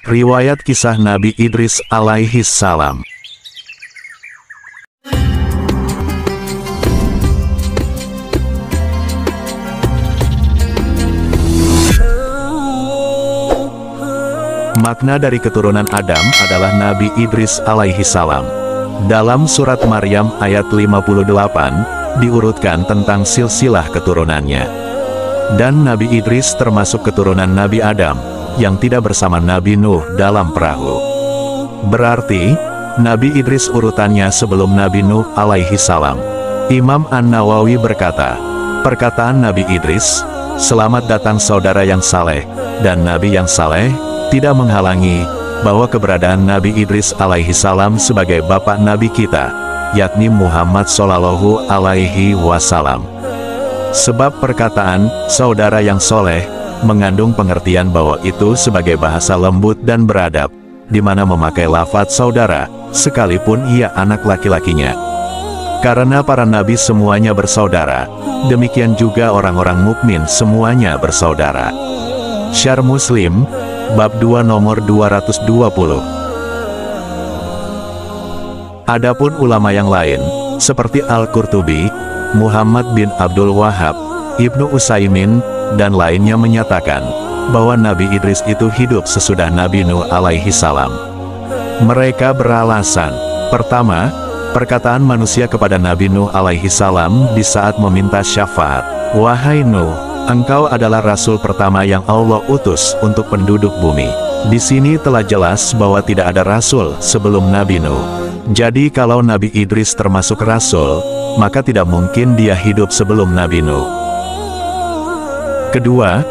Riwayat kisah Nabi Idris alaihi salam. Makna dari keturunan Adam adalah Nabi Idris alaihi salam. Dalam surat Maryam ayat 58, diurutkan tentang silsilah keturunannya. Dan Nabi Idris termasuk keturunan Nabi Adam, yang tidak bersama Nabi Nuh dalam perahu. Berarti, Nabi Idris urutannya sebelum Nabi Nuh alaihi salam. Imam An-Nawawi berkata, perkataan Nabi Idris, "Selamat datang saudara yang saleh," dan Nabi yang saleh, tidak menghalangi bahwa keberadaan Nabi Idris alaihi salam sebagai bapak Nabi kita, yakni Muhammad Shallallahu alaihi wasallam. Sebab perkataan saudara yang soleh mengandung pengertian bahwa itu sebagai bahasa lembut dan beradab, di mana memakai lafaz saudara, sekalipun ia anak laki-lakinya. Karena para nabi semuanya bersaudara, demikian juga orang-orang mukmin semuanya bersaudara. Syarh Muslim, Bab 2 nomor 220. Adapun ulama yang lain, seperti Al-Qurtubi, Muhammad bin Abdul Wahab, Ibnu Utsaimin, dan lainnya menyatakan, bahwa Nabi Idris itu hidup sesudah Nabi Nuh alaihi salam. Mereka beralasan, pertama, perkataan manusia kepada Nabi Nuh alaihi salam di saat meminta syafaat, "Wahai Nuh, engkau adalah rasul pertama yang Allah utus untuk penduduk bumi." Di sini telah jelas bahwa tidak ada rasul sebelum Nabi Nuh. Jadi kalau Nabi Idris termasuk rasul, maka tidak mungkin dia hidup sebelum Nabi Nuh. Kedua,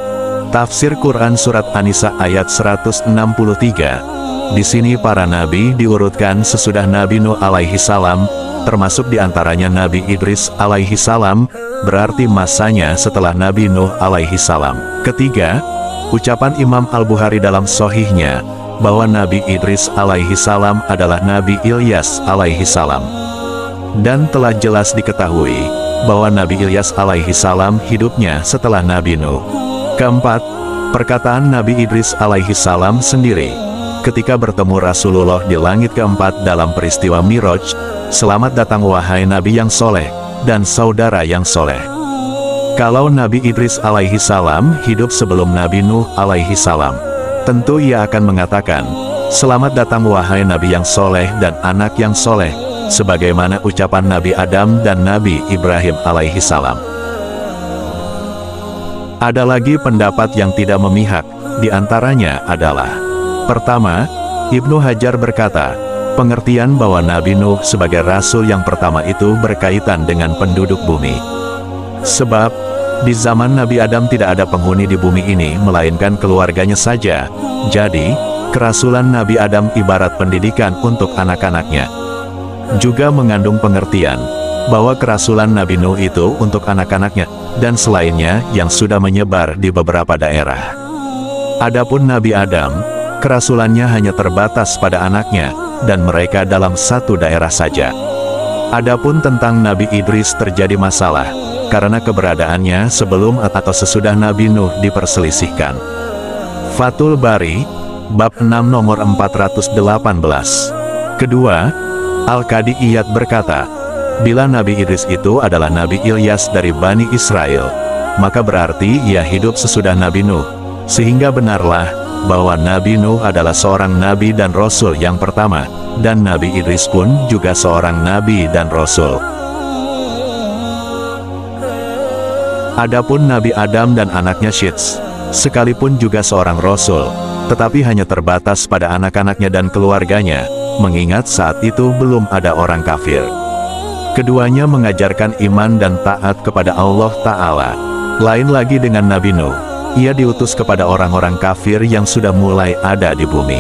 tafsir Quran surat An-Nisa ayat 163. Di sini para nabi diurutkan sesudah Nabi Nuh alaihi salam, termasuk diantaranya Nabi Idris alaihi salam, berarti masanya setelah Nabi Nuh alaihi salam. Ketiga, ucapan Imam Al-Bukhari dalam Sahihnya, bahwa Nabi Idris alaihi salam adalah Nabi Ilyas alaihi salam. Dan telah jelas diketahui, bahwa Nabi Ilyas alaihi salam hidupnya setelah Nabi Nuh. Keempat, perkataan Nabi Idris alaihi salam sendiri, ketika bertemu Rasulullah di langit keempat dalam peristiwa Miraj, "Selamat datang wahai Nabi yang soleh, dan saudara yang soleh." Kalau Nabi Idris alaihi salam hidup sebelum Nabi Nuh alaihi salam, tentu ia akan mengatakan, "Selamat datang wahai Nabi yang soleh dan anak yang soleh," sebagaimana ucapan Nabi Adam dan Nabi Ibrahim alaihi salam. Ada lagi pendapat yang tidak memihak, diantaranya adalah, pertama, Ibnu Hajar berkata, pengertian bahwa Nabi Nuh sebagai rasul yang pertama itu berkaitan dengan penduduk bumi. Sebab, di zaman Nabi Adam tidak ada penghuni di bumi ini melainkan keluarganya saja. Jadi, kerasulan Nabi Adam ibarat pendidikan untuk anak-anaknya. Juga mengandung pengertian bahwa kerasulan Nabi Nuh itu untuk anak-anaknya, dan selainnya yang sudah menyebar di beberapa daerah. Adapun Nabi Adam, kerasulannya hanya terbatas pada anaknya, dan mereka dalam satu daerah saja. Adapun tentang Nabi Idris terjadi masalah, karena keberadaannya sebelum atau sesudah Nabi Nuh diperselisihkan. Fathul Bari, Bab 6 nomor 418. Kedua, Al-Qadi Iyad berkata, bila Nabi Idris itu adalah Nabi Ilyas dari Bani Israel, maka berarti ia hidup sesudah Nabi Nuh, sehingga benarlah bahwa Nabi Nuh adalah seorang nabi dan rasul yang pertama, dan Nabi Idris pun juga seorang nabi dan rasul. Adapun Nabi Adam dan anaknya Syits, sekalipun juga seorang rasul, tetapi hanya terbatas pada anak-anaknya dan keluarganya, mengingat saat itu belum ada orang kafir. Keduanya mengajarkan iman dan taat kepada Allah Ta'ala. Lain lagi dengan Nabi Nuh, ia diutus kepada orang-orang kafir yang sudah mulai ada di bumi.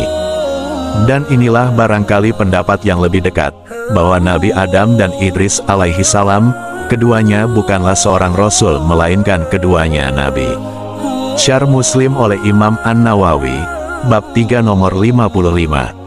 Dan inilah barangkali pendapat yang lebih dekat, bahwa Nabi Adam dan Idris alaihi salam, keduanya bukanlah seorang rasul melainkan keduanya nabi. Syarh Muslim oleh Imam An-Nawawi, Bab 3 nomor 55.